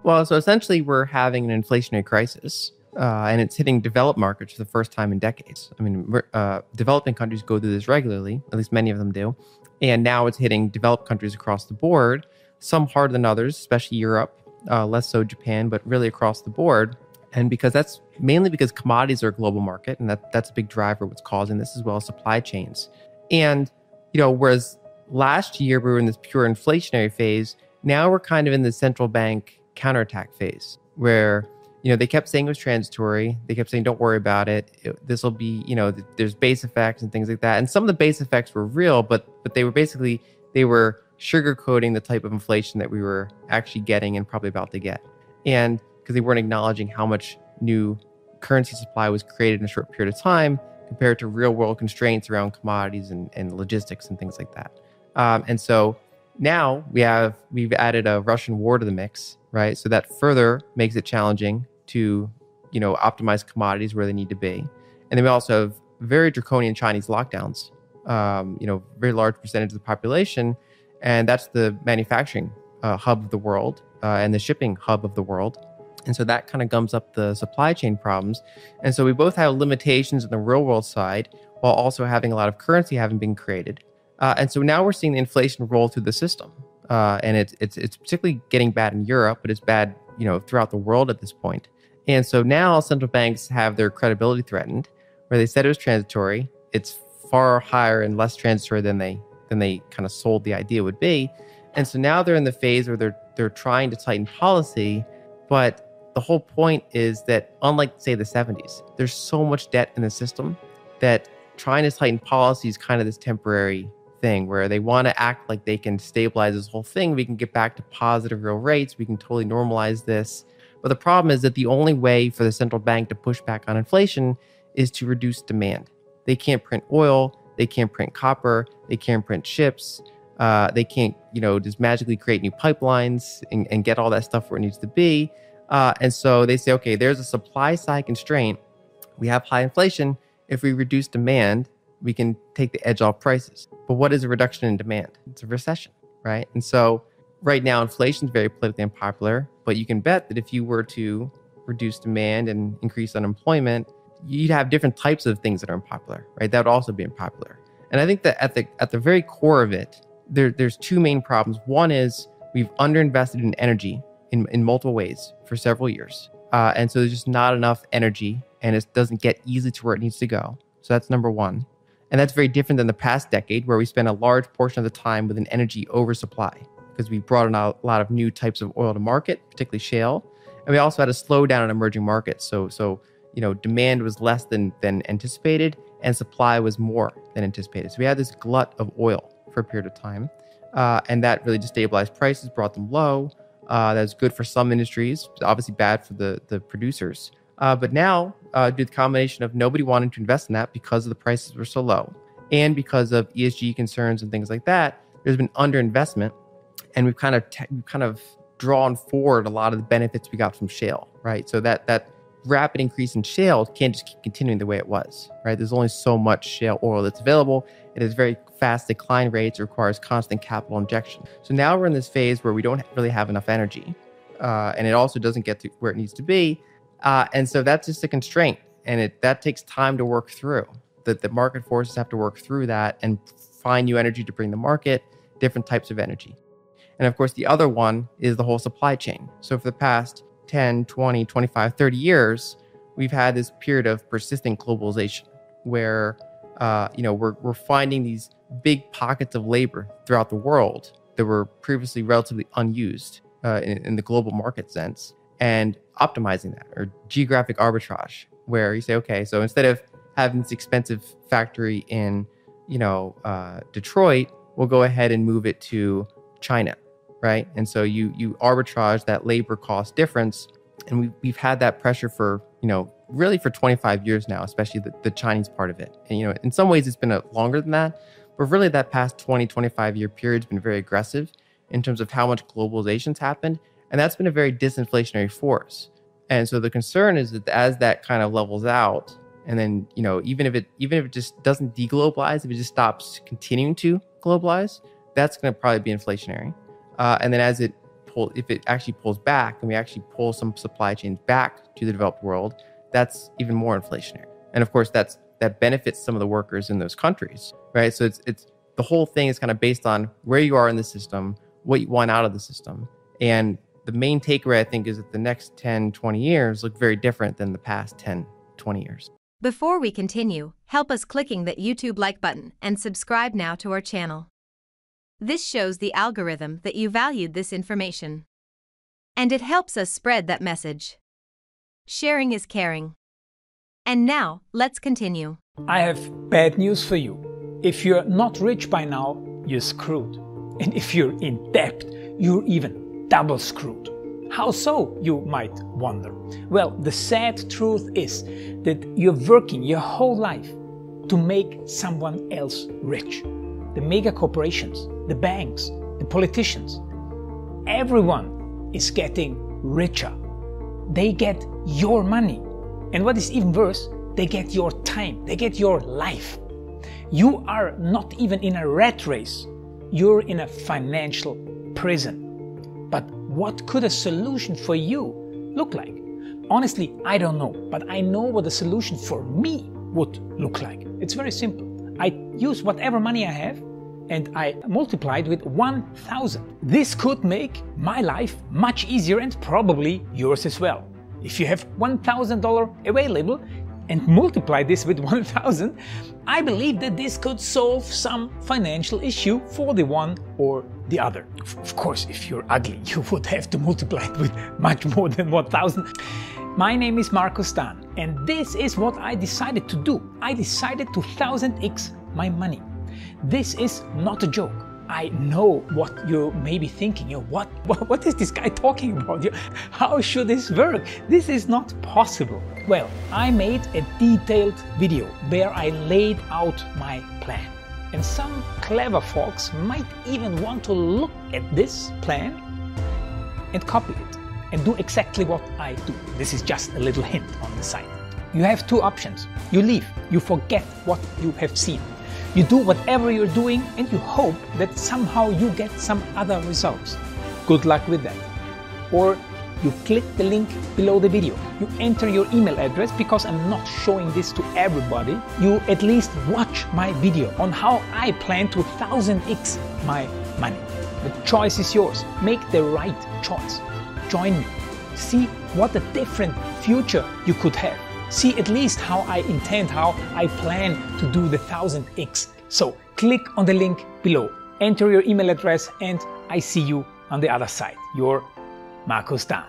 Well, so essentially, we're having an inflationary crisis, and it's hitting developed markets for the first time in decades. I mean, developing countries go through this regularly, at least many of them do. And now it's hitting developed countries across the board, some harder than others, especially Europe, less so Japan, but really across the board. And because that's mainly because commodities are a global market, and that's a big driver what's causing this, as well as supply chains. And, whereas last year we were in this pure inflationary phase, now we're kind of in the central bank counterattack phase where, they kept saying it was transitory. They kept saying, don't worry about it. This will be, there's base effects and things like that. And some of the base effects were real, but they were sugarcoating the type of inflation that we were actually getting and probably about to get. And because they weren't acknowledging how much new currency supply was created in a short period of time compared to real world constraints around commodities and logistics and things like that. And so now we've added a Russian war to the mix, right? So that further makes it challenging to, optimize commodities where they need to be. And then we also have very draconian Chinese lockdowns, very large percentage of the population. And that's the manufacturing hub of the world and the shipping hub of the world. And so that kind of gums up the supply chain problems. And so we both have limitations in the real world side while also having a lot of currency having been created. And so now we're seeing the inflation roll through the system. And it's particularly getting bad in Europe, but it's bad, throughout the world at this point. And so now central banks have their credibility threatened, where they said it was transitory. It's far higher and less transitory than they kind of sold the idea would be. And so now they're in the phase where they're trying to tighten policy, but the whole point is that unlike, say, the 70s, there's so much debt in the system that trying to tighten policy is kind of this temporary thing where they want to act like they can stabilize this whole thing. We can get back to positive real rates. We can totally normalize this. But the problem is that the only way for the central bank to push back on inflation is to reduce demand. They can't print oil. They can't print copper. They can't print chips. They can't, just magically create new pipelines and get all that stuff where it needs to be. And so they say, okay, there's a supply side constraint. We have high inflation. If we reduce demand, we can take the edge off prices. But what is a reduction in demand? It's a recession, right? And so right now, inflation is very politically unpopular, but you can bet that if you were to reduce demand and increase unemployment, you'd have different types of things that are unpopular, right? That would also be unpopular. And I think that at the very core of it, there's two main problems. One is we've underinvested in energy in multiple ways for several years. And so there's just not enough energy and it doesn't get easily to where it needs to go. So that's number one. And that's very different than the past decade where we spent a large portion of the time with an energy oversupply because we brought in a lot of new types of oil to market, particularly shale. And we also had a slowdown in emerging markets. So demand was less than anticipated and supply was more than anticipated. So we had this glut of oil for a period of time. And that really destabilized prices, brought them low. That's good for some industries, obviously bad for the producers. But now, due to the combination of nobody wanting to invest in that because the prices were so low and because of ESG concerns and things like that, there's been underinvestment. And we've kind of drawn forward a lot of the benefits we got from shale, right? So that rapid increase in shale can't just keep continuing the way it was, right? There's only so much shale oil that's available. It has very fast decline rates. It requires constant capital injection. So now we're in this phase where we don't really have enough energy. And it also doesn't get to where it needs to be. And so that's just a constraint. And that takes time to work through. The market forces have to work through that and find new energy to bring the market, different types of energy. And of course, the other one is the whole supply chain. So for the past 10, 20, 25, 30 years, we've had this period of persistent globalization where, we're finding these big pockets of labor throughout the world that were previously relatively unused in the global market sense and optimizing that, or geographic arbitrage, where you say, okay, so instead of having this expensive factory in, Detroit, we'll go ahead and move it to China, right? And so you arbitrage that labor cost difference. And we've had that pressure for, really for 25 years now, especially the Chinese part of it. And, in some ways it's been longer than that, but really that past 20, 25 year period has been very aggressive in terms of how much globalization's happened. And that's been a very disinflationary force. And so the concern is that as that kind of levels out, and then, even if it just doesn't deglobalize, if it just stops continuing to globalize, that's going to probably be inflationary. And then as it if it actually pulls back and we actually pull some supply chains back to the developed world, that's even more inflationary. And of course, that benefits some of the workers in those countries, right? So it's the whole thing is kind of based on where you are in the system, what you want out of the system. And the main takeaway, I think, is that the next 10, 20 years look very different than the past 10, 20 years. Before we continue, help us clicking that YouTube like button and subscribe now to our channel. This shows the algorithm that you valued this information. And it helps us spread that message. Sharing is caring. And now, let's continue. I have bad news for you. If you're not rich by now, you're screwed. And if you're in debt, you're even double screwed. How so, you might wonder? Well, the sad truth is that you're working your whole life to make someone else rich. The mega corporations, the banks, the politicians, everyone is getting richer. They get your money. And what is even worse, they get your time, they get your life. You are not even in a rat race, you're in a financial prison. But what could a solution for you look like? Honestly, I don't know, but I know what a solution for me would look like. It's very simple. I use whatever money I have and I multiply it with 1,000. This could make my life much easier and probably yours as well. If you have $1,000 available and multiply this with 1,000, I believe that this could solve some financial issue for the one or the other. Of course, if you're ugly, you would have to multiply it with much more than 1,000. My name is Markus Dahn, and this is what I decided to do. I decided to 1000x my money. This is not a joke. I know what you may be thinking. What is this guy talking about? How should this work? This is not possible. Well, I made a detailed video where I laid out my plan. And some clever folks might even want to look at this plan and copy it and do exactly what I do. This is just a little hint on the side. You have two options. You leave, you forget what you have seen. You do whatever you're doing and you hope that somehow you get some other results. Good luck with that. Or you click the link below the video. You enter your email address because I'm not showing this to everybody. You at least watch my video on how I plan to 1000x my money. The choice is yours. Make the right choice. Join me. See what a different future you could have. See at least how I plan to do the 1000x. So click on the link below, enter your email address, and I see you on the other side. Your Markus Dahn.